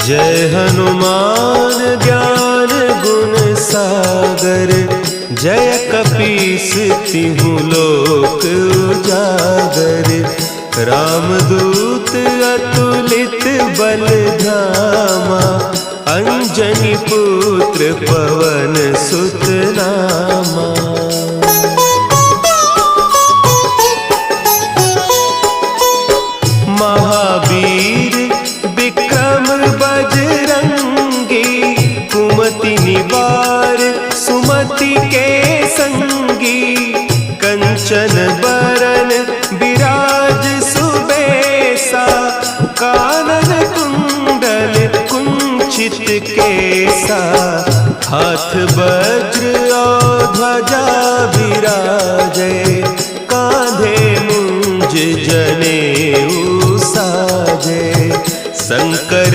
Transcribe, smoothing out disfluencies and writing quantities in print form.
जय हनुमान ज्ञान गुण सागर, जय कपीस तिहु लोक उजागर। रामदूत अतुलित बल धामा, अंजनी पुत्र पवन सुत नामा। महावीर विक्रम बजरंगी, कुमति निवार सुमति के संगी। कंचन बरन विराज सुबेसा, कानन कुंडल कुंचित केसा। हाथ वज्र और ध्वजा विराजे, कांधे मुंज जनेऊ साजे। शंकर